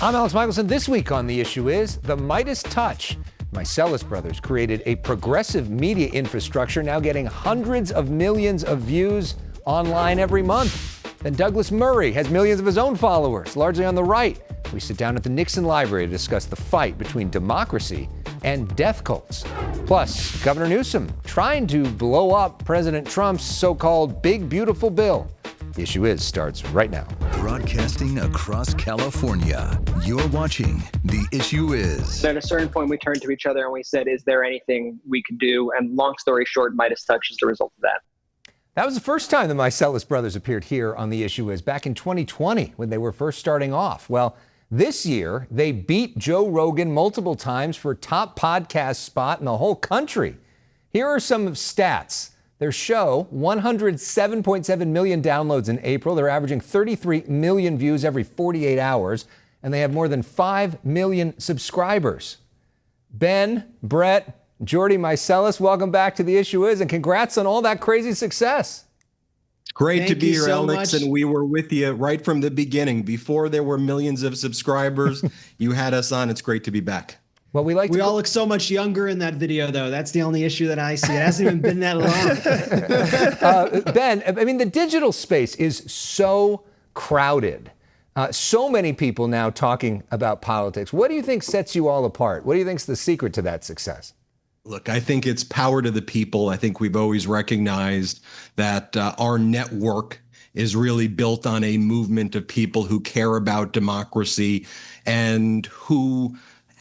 I'm Elex Michaelson. This week on The Issue is the Meidas Touch. Meiselas Brothers created a progressive media infrastructure now getting hundreds of millions of views online every month. Then Douglas Murray has millions of his own followers, largely on the right. We sit down at the Nixon Library to discuss the fight between democracy and death cults. Plus, Governor Newsom trying to blow up President Trump's so-called Big Beautiful Bill. The Issue Is starts right now. Broadcasting across California, you're watching The Issue Is. At a certain point, we turned to each other and we said, is there anything we could do? And long story short, Meidas Touch is the result of that. That was the first time the Meiselas Brothers appeared here on The Issue Is, back in 2020 when they were first starting off. Well, this year, they beat Joe Rogan multiple times for top podcast spot in the whole country. Here are some stats. Their show, 107.7 million downloads in April. They're averaging 33 million views every 48 hours, and they have more than 5 million subscribers. Ben, Brett, Jordy Meiselas, welcome back to The Issue Is, and congrats on all that crazy success. Great to be here, Elex, and we were with you right from the beginning. Before there were millions of subscribers, you had us on. It's great to be back. Well, we all look so much younger in that video, though. That's the only issue that I see. It hasn't even been that long. Ben, I mean, the digital space is so crowded. So many people now talking about politics. What do you think sets you all apart? What do you think is the secret to that success? Look, I think it's power to the people. I think we've always recognized that our network is really built on a movement of people who care about democracy and who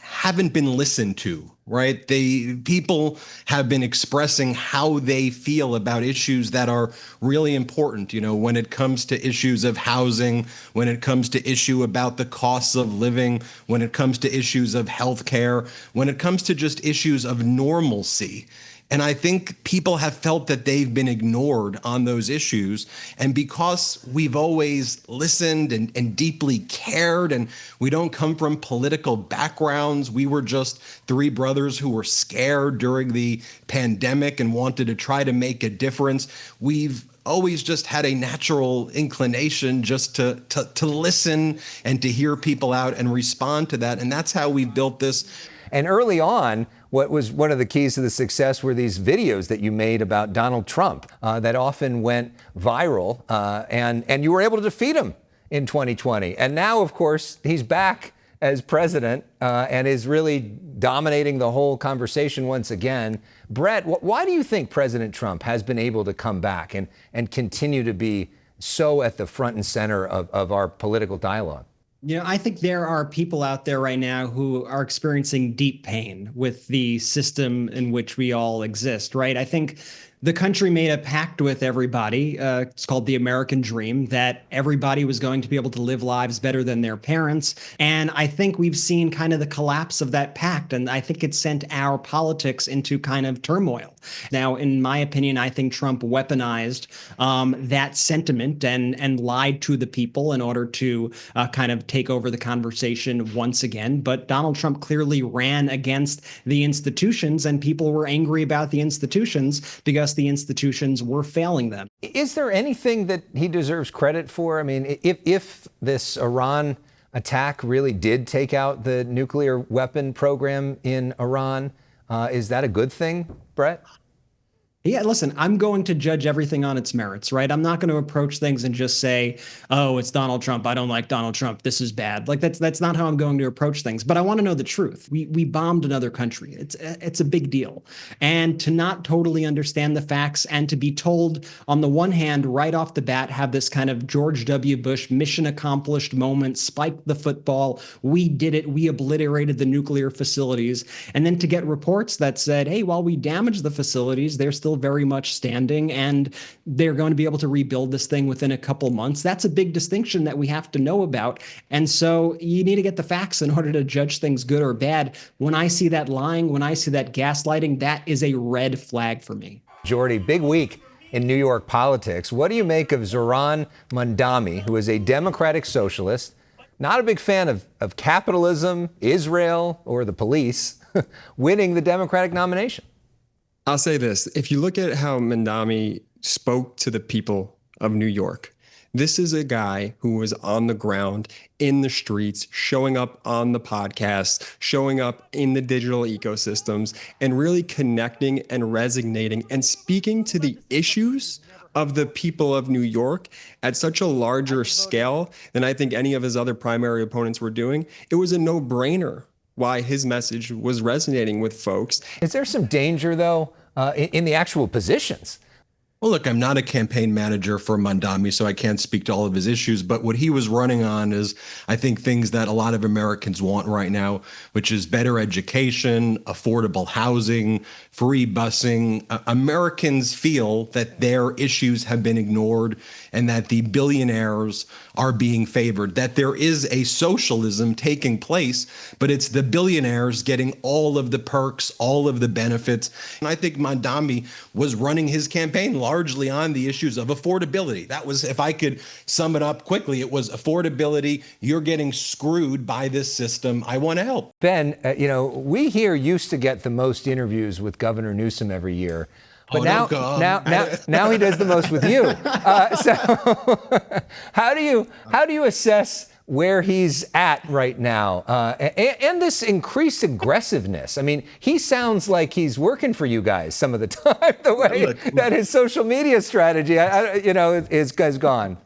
haven't been listened to, right? People have been expressing how they feel about issues that are really important. You know, when it comes to issues of housing, when it comes to issue about the costs of living, when it comes to issues of healthcare, when it comes to just issues of normalcy. And I think people have felt that they've been ignored on those issues. And because we've always listened and deeply cared, and we don't come from political backgrounds, we were just three brothers who were scared during the pandemic and wanted to try to make a difference. We've always just had a natural inclination just to listen and to hear people out and respond to that. And that's how we built this. And early on, what was one of the keys to the success were these videos that you made about Donald Trump that often went viral, and you were able to defeat him in 2020. And now, of course, he's back as president and is really dominating the whole conversation once again. Brett, why do you think President Trump has been able to come back and continue to be so at the front and center of our political dialogue? You know, I think there are people out there right now who are experiencing deep pain with the system in which we all exist, right? I think the country made a pact with everybody. It's called the American Dream, that everybody was going to be able to live lives better than their parents. And I think we've seen kind of the collapse of that pact. And I think it sent our politics into kind of turmoil. Now, in my opinion, I think Trump weaponized that sentiment and lied to the people in order to kind of take over the conversation once again. But Donald Trump clearly ran against the institutions, and people were angry about the institutions because the institutions were failing them. Is there anything that he deserves credit for? I mean, if this Iran attack really did take out the nuclear weapon program in Iran, is that a good thing, Brett? Yeah, listen, I'm going to judge everything on its merits, right? I'm not going to approach things and just say, oh, it's Donald Trump. I don't like Donald Trump. This is bad. Like, that's not how I'm going to approach things. But I want to know the truth. We bombed another country. It's a big deal. And to not totally understand the facts and to be told, on the one hand, right off the bat, have this kind of George W. Bush mission accomplished moment, spike the football. We did it. We obliterated the nuclear facilities. And then to get reports that said, hey, while we damaged the facilities, they're still very much standing and they're going to be able to rebuild this thing within a couple months. That's a big distinction that we have to know about. And so you need to get the facts in order to judge things good or bad. When I see that lying, when I see that gaslighting, that is a red flag for me. Jordy, big week in New York politics. What do you make of Zohran Mamdani, who is a Democratic socialist, not a big fan of capitalism, Israel, or the police, winning the Democratic nomination? I'll say this. If you look at how Mamdani spoke to the people of New York, This is a guy who was on the ground, in the streets, showing up on the podcast, showing up in the digital ecosystems, and really connecting and resonating and speaking to the issues of the people of New York at such a larger scale than I think any of his other primary opponents were doing. It was a no-brainer why his message was resonating with folks. Is there some danger, though, in the actual positions? Well, look, I'm not a campaign manager for Mandami, so I can't speak to all of his issues. But what he was running on is, I think, things that a lot of Americans want right now, which is better education, affordable housing, free busing. Americans feel that their issues have been ignored and that the billionaires are being favored, that there is a socialism taking place, but it's the billionaires getting all of the perks, all of the benefits. And I think Mandami was running his campaign largely on the issues of affordability. That was, if I could sum it up quickly, it was affordability. You're getting screwed by this system. I want to help. Ben, we here used to get the most interviews with Governor Newsom every year. But now he does the most with you. So how do you assess where he's at right now and this increased aggressiveness? I mean, he sounds like he's working for you guys some of the time. The way that his social media strategy, is gone.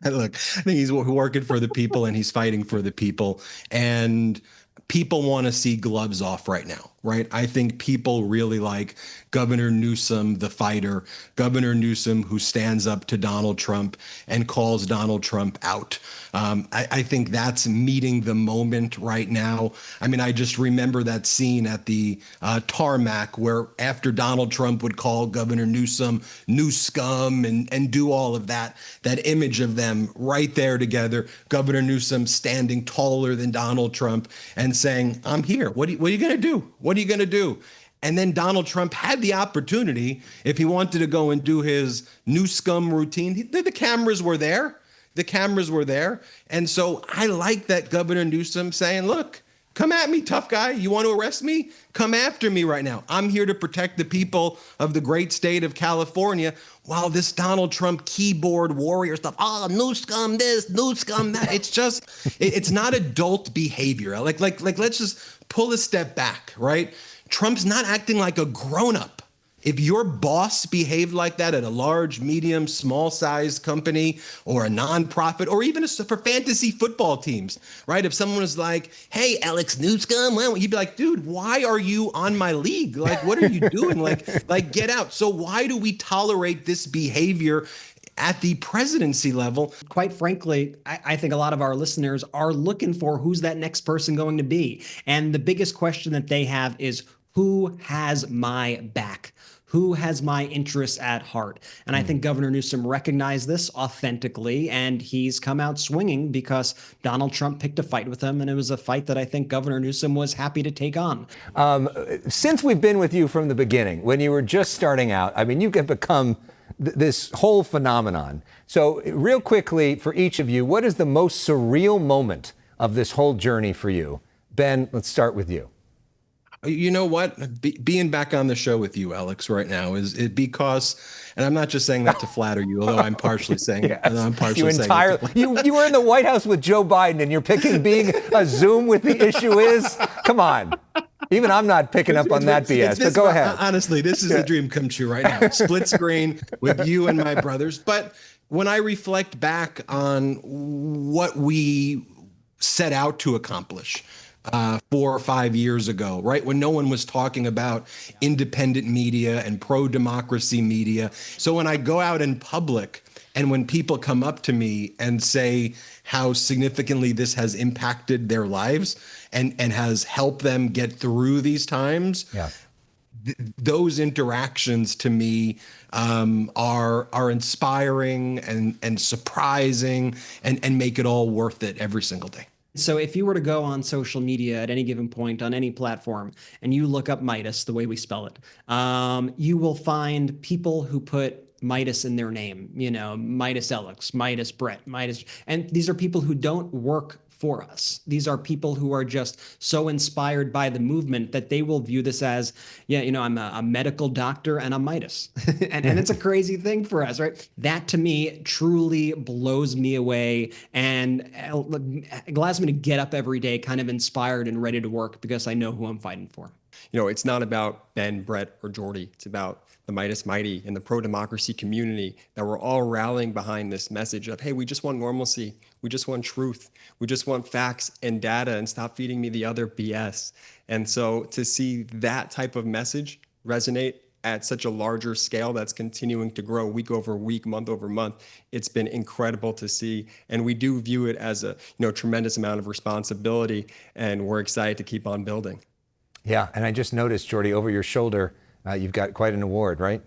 Look, I think he's working for the people and he's fighting for the people. And people want to see gloves off right now, right? I think people really like Governor Newsom, the fighter, Governor Newsom, who stands up to Donald Trump and calls Donald Trump out. I think that's meeting the moment right now. I mean, I just remember that scene at the tarmac where after Donald Trump would call Governor Newsom new scum and do all of that image of them right there together, Governor Newsom standing taller than Donald Trump and saying, I'm here. What are you going to do? What are you going to do? And then Donald Trump had the opportunity, if he wanted to go and do his new scum routine, the cameras were there. The cameras were there. And so I like that Governor Newsom saying, look, come at me, tough guy. You want to arrest me? Come after me right now. I'm here to protect the people of the great state of California, while this Donald Trump keyboard warrior stuff, new scum this, new scum that. It's just, it's not adult behavior. Like, let's just pull a step back, right? Trump's not acting like a grown-up. If your boss behaved like that at a large, medium, small-sized company or a nonprofit, or even for fantasy football teams, right? If someone was like, hey, Elex Newsom, you'd be like, dude, why are you on my league? Like, what are you doing? like, get out. So why do we tolerate this behavior at the presidency level? Quite frankly, I think a lot of our listeners are looking for who's that next person going to be. And the biggest question that they have is, who has my back? Who has my interests at heart? And I think Governor Newsom recognized this authentically, and he's come out swinging because Donald Trump picked a fight with him, and it was a fight that I think Governor Newsom was happy to take on. Since we've been with you from the beginning, when you were just starting out, I mean, you have become this whole phenomenon. So real quickly, for each of you, what is the most surreal moment of this whole journey for you? Ben, let's start with you. You know what? Being back on the show with you, Elex, right now is because, and I'm not just saying that to flatter you, although I'm partially saying it. Yes. I'm partially saying it. You were in the White House with Joe Biden, and you're picking being a Zoom with the issue is? Come on. Even I'm not picking up on that BS, but go ahead. Honestly, this is a dream come true right now. Split screen with you and my brothers. But when I reflect back on what we set out to accomplish 4 or 5 years ago, right? When no one was talking about independent media and pro-democracy media. So when I go out in public and when people come up to me and say how significantly this has impacted their lives and has helped them get through these times, those interactions to me are inspiring and surprising and make it all worth it every single day. So if you were to go on social media at any given point on any platform and you look up Meidas, the way we spell it, you will find people who put Meidas in their name, Meidas Elex, Meidas Brett, Meidas. And these are people who don't work for us. These are people who are just so inspired by the movement that they will view this as, I'm a medical doctor and a Meidas. and it's a crazy thing for us, right? That to me truly blows me away and allows me to get up every day kind of inspired and ready to work because I know who I'm fighting for. It's not about Ben, Brett, or Jordy. It's about the Meidas Mighty and the pro-democracy community that we're all rallying behind this message of, hey, we just want normalcy. We just want truth. We just want facts and data, and stop feeding me the other BS. And so to see that type of message resonate at such a larger scale that's continuing to grow week over week, month over month, it's been incredible to see. And we do view it as a tremendous amount of responsibility, and we're excited to keep on building. Yeah, and I just noticed, Jordy, over your shoulder, you've got quite an award, right?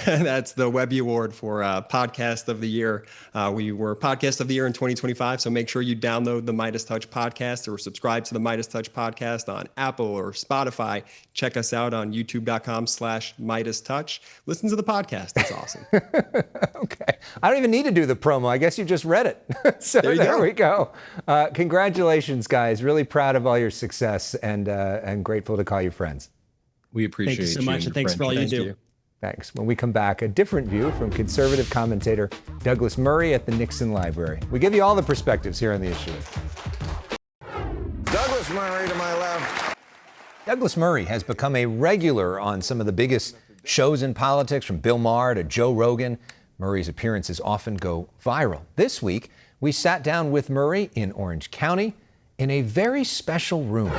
That's the Webby Award for Podcast of the Year. We were Podcast of the Year in 2025, so make sure you download the Meidas Touch podcast or subscribe to the Meidas Touch podcast on Apple or Spotify. Check us out on youtube.com/Meidas Touch. Listen to the podcast. It's awesome. Okay. I don't even need to do the promo. I guess you just read it. So there we go. Congratulations, guys. Really proud of all your success and grateful to call you friends. We appreciate you so much, and thanks for all you do. Thanks. When we come back, a different view from conservative commentator Douglas Murray at the Nixon Library. We give you all the perspectives here on The Issue. Douglas Murray to my left. Douglas Murray has become a regular on some of the biggest shows in politics, from Bill Maher to Joe Rogan. Murray's appearances often go viral. This week, we sat down with Murray in Orange County in a very special room.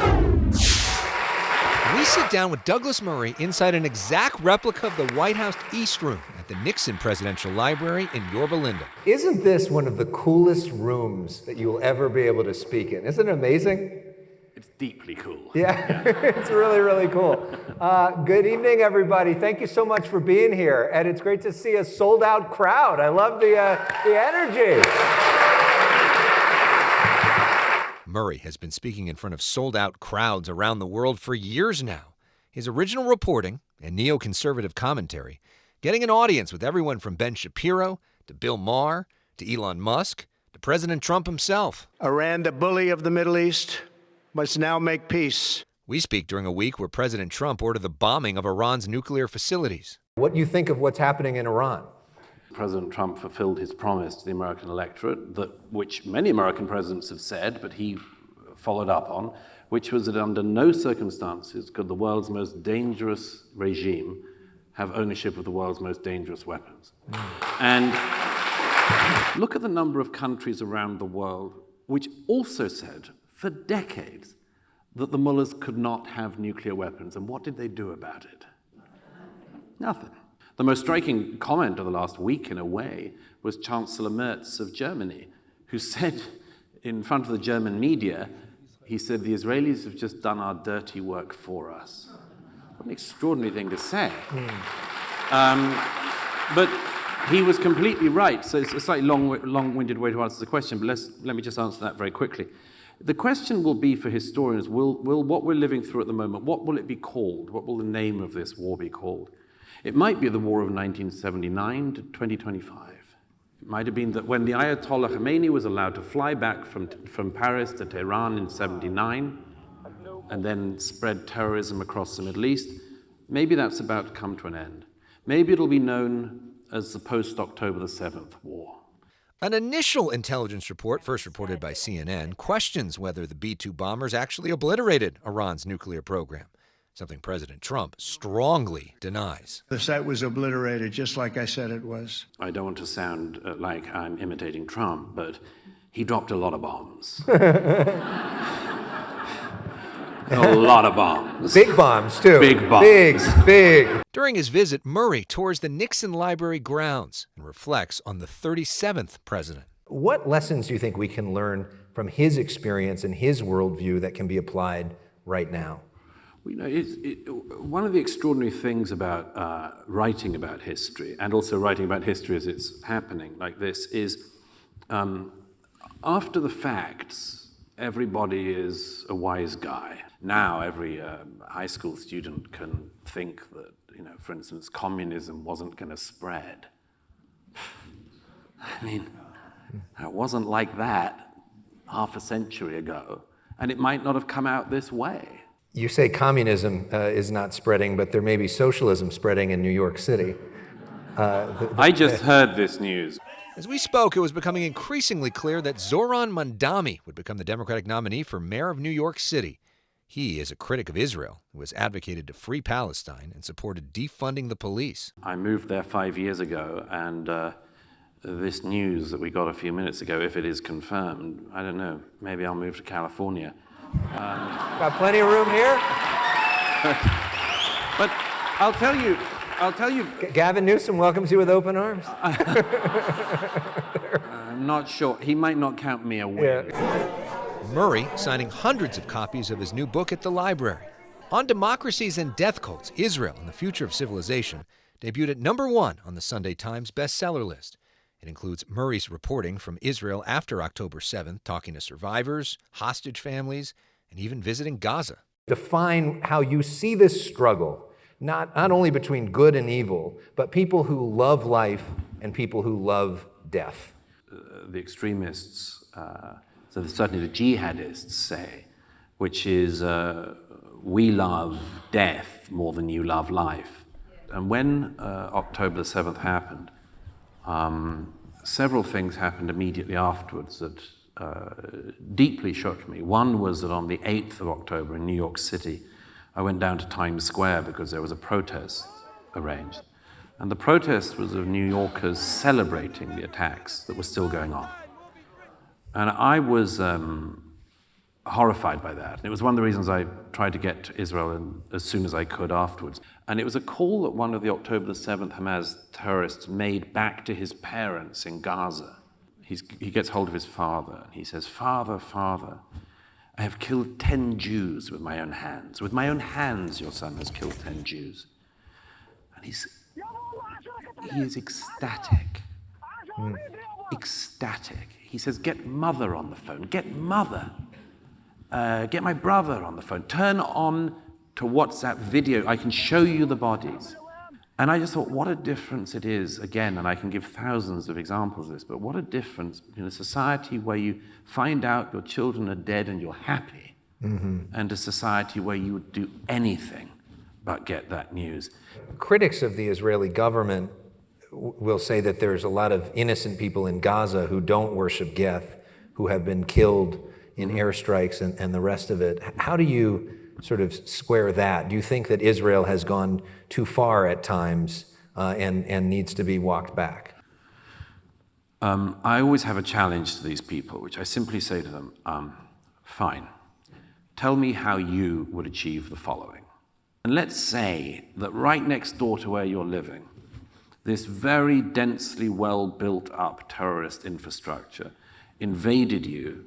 We sit down with Douglas Murray inside an exact replica of the White House East Room at the Nixon Presidential Library in Yorba Linda. Isn't this one of the coolest rooms that you'll ever be able to speak in? Isn't it amazing? It's deeply cool. Yeah, it's really, really cool. Good evening, everybody. Thank you so much for being here. And it's great to see a sold-out crowd. I love the energy. Murray has been speaking in front of sold-out crowds around the world for years now. His original reporting and neoconservative commentary getting an audience with everyone from Ben Shapiro to Bill Maher to Elon Musk to President Trump himself. Iran, the bully of the Middle East, must now make peace. We speak during a week where President Trump ordered the bombing of Iran's nuclear facilities. What do you think of what's happening in Iran? President Trump fulfilled his promise to the American electorate, which many American presidents have said, but he followed up on, which was that under no circumstances could the world's most dangerous regime have ownership of the world's most dangerous weapons. And look at the number of countries around the world which also said for decades that the mullahs could not have nuclear weapons. And what did they do about it? Nothing. The most striking comment of the last week, in a way, was Chancellor Merz of Germany, who said in front of the German media, he said, the Israelis have just done our dirty work for us. What an extraordinary thing to say. But he was completely right. So it's a slightly long-winded way to answer the question, but let me just answer that very quickly. The question will be for historians, will what we're living through at the moment, what will it be called? What will the name of this war be called? It might be the war of 1979 to 2025. It might have been that when the Ayatollah Khomeini was allowed to fly back from Paris to Tehran in 79 and then spread terrorism across the Middle East, maybe that's about to come to an end. Maybe it'll be known as the post-October the 7th war. An initial intelligence report, first reported by CNN, questions whether the B-2 bombers actually obliterated Iran's nuclear program, something President Trump strongly denies. The site was obliterated, just like I said it was. I don't want to sound like I'm imitating Trump, but he dropped a lot of bombs. A lot of bombs. Big bombs, too. Big bombs. Big. During his visit, Murray tours the Nixon Library grounds and reflects on the 37th president. What lessons do you think we can learn from his experience and his worldview that can be applied right now? You know, one of the extraordinary things about writing about history, and also writing about history as it's happening like this, is after the facts, everybody is a wise guy. Now every high school student can think that, you know, for instance, communism wasn't going to spread. I mean, it wasn't like that half a century ago, and it might not have come out this way. You say communism is not spreading, but there may be socialism spreading in New York City. I just heard this news. As we spoke, it was becoming increasingly clear that Zoran Mandami would become the Democratic nominee for mayor of New York City. He is a critic of Israel who has advocated to free Palestine and supported defunding the police. I moved there 5 years ago, and this news that we got a few minutes ago, if it is confirmed, I don't know, maybe I'll move to California. Got plenty of room here. But I'll tell you. Gavin Newsom welcomes you with open arms. I'm not sure. He might not count me a win. Yeah. Murray signing hundreds of copies of his new book at the library. On Democracies and Death Cults, Israel and the Future of Civilization debuted at #1 on the Sunday Times bestseller list. It includes Murray's reporting from Israel after October 7th, talking to survivors, hostage families, and even visiting Gaza. Define how you see this struggle, not only between good and evil, but people who love life and people who love death. The extremists, so certainly the jihadists say, which is we love death more than you love life. And when October the 7th happened, several things happened immediately afterwards that deeply shook me. One was that on the 8th of October in New York City, I went down to Times Square because there was a protest arranged. And the protest was of New Yorkers celebrating the attacks that were still going on. And I was horrified by that. And it was one of the reasons I tried to get to Israel as soon as I could afterwards. And it was a call that one of the October the 7th Hamas terrorists made back to his parents in Gaza. He gets hold of his father, and he says, "Father, Father, I have killed 10 Jews with my own hands. With my own hands, your son has killed 10 Jews." And he is ecstatic. Ecstatic. He says, "Get mother on the phone. Get mother. Get my brother on the phone. Turn on to WhatsApp video. I can show you the bodies." And I just thought, what a difference it is, again, and I can give thousands of examples of this, but what a difference in a society where you find out your children are dead and you're happy, and a society where you would do anything but get that news. Critics of the Israeli government will say that there's a lot of innocent people in Gaza who don't worship Geth, who have been killed in airstrikes and the rest of it. How do you sort of square that? Do you think that Israel has gone too far at times and needs to be walked back? I always have a challenge to these people, which I simply say to them, fine, tell me how you would achieve the following. And let's say that right next door to where you're living, this very densely well-built up terrorist infrastructure invaded you,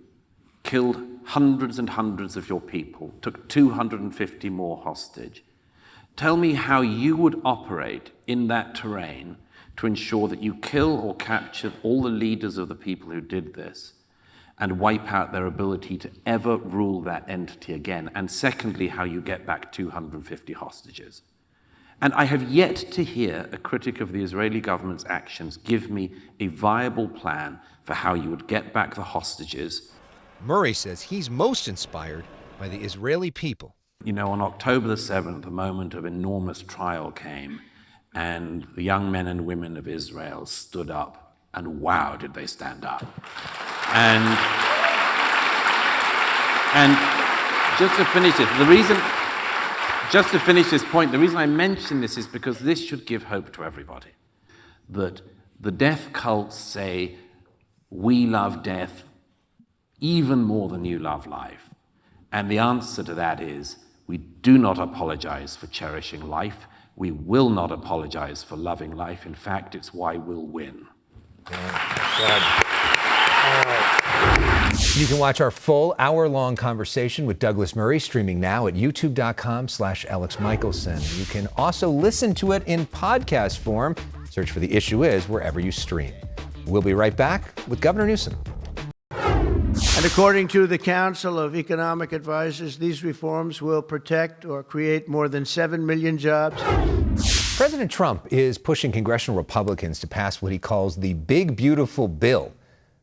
killed hundreds and hundreds of your people, took 250 more hostage. Tell me how you would operate in that terrain to ensure that you kill or capture all the leaders of the people who did this and wipe out their ability to ever rule that entity again. And secondly, how you get back 250 hostages. And I have yet to hear a critic of the Israeli government's actions give me a viable plan for how you would get back the hostages. Murray says he's most inspired by the Israeli people. You know, on October the 7th, a moment of enormous trial came, and the young men and women of Israel stood up, and wow, did they stand up. And just to finish it, just to finish this point, the reason I mention this is because this should give hope to everybody. That the death cults say, we love death even more than you love life. And the answer to that is, we do not apologize for cherishing life. We will not apologize for loving life. In fact, it's why we'll win. You can watch our full hour-long conversation with Douglas Murray streaming now at youtube.com/Elex Michaelson. You can also listen to it in podcast form. Search for The Issue Is wherever you stream. We'll be right back with Governor Newsom. And according to the Council of Economic Advisors, these reforms will protect or create more than 7 million jobs. President Trump is pushing congressional Republicans to pass what he calls the Big Beautiful Bill.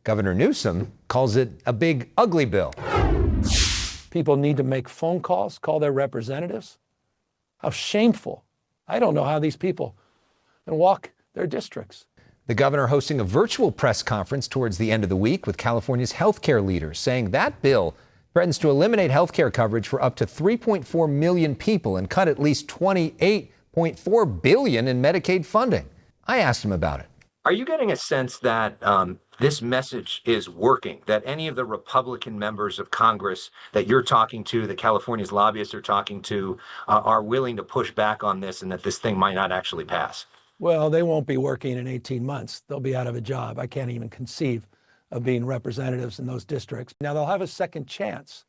Governor Newsom calls it a big, ugly bill. People need to make phone calls, call their representatives. How shameful. I don't know how these people can walk their districts. The governor hosting a virtual press conference towards the end of the week with California's healthcare leaders, saying that bill threatens to eliminate healthcare coverage for up to 3.4 million people and cut at least $28.4 billion in Medicaid funding. I asked him about it. Are you getting a sense that this message is working, that any of the Republican members of Congress that you're talking to, that California's lobbyists are talking to, are willing to push back on this and that this thing might not actually pass? Well, they won't be working in 18 months. They'll be out of a job. I can't even conceive of being representatives in those districts. Now, they'll have a second chance,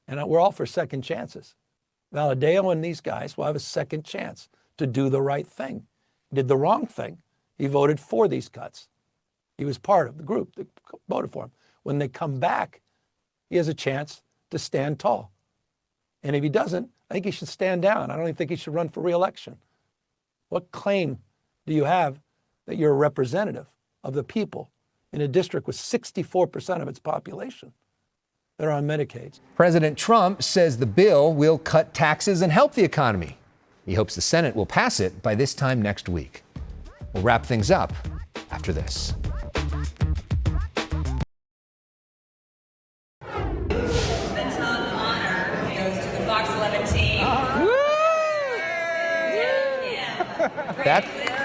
and we're all for second chances. Valadao and these guys will have a second chance to do the right thing. Did the wrong thing. He voted for these cuts. He was part of the group that voted for him. When they come back, he has a chance to stand tall. And if he doesn't, I think he should stand down. I don't even think he should run for re-election. What claim do you have that you're a representative of the people in a district with 64% of its population that are on Medicaid? President Trump says the bill will cut taxes and help the economy. He hopes the Senate will pass it by this time next week. We'll wrap things up after this.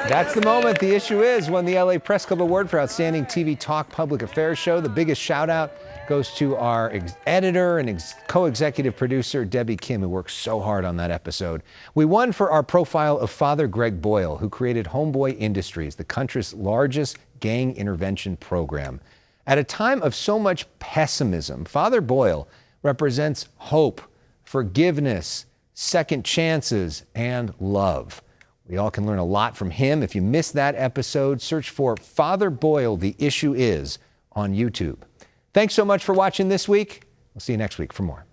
That's the moment. The issue is won the LA Press Club Award for Outstanding TV Talk Public Affairs Show. The biggest shout out goes to our editor and co-executive producer, Debbie Kim, who worked so hard on that episode. We won for our profile of Father Greg Boyle, who created Homeboy Industries, the country's largest gang intervention program. At a time of so much pessimism, Father Boyle represents hope, forgiveness, second chances, and love. We all can learn a lot from him. If you missed that episode, search for Father Boyle, The Issue Is, on YouTube. Thanks so much for watching this week. We'll see you next week for more.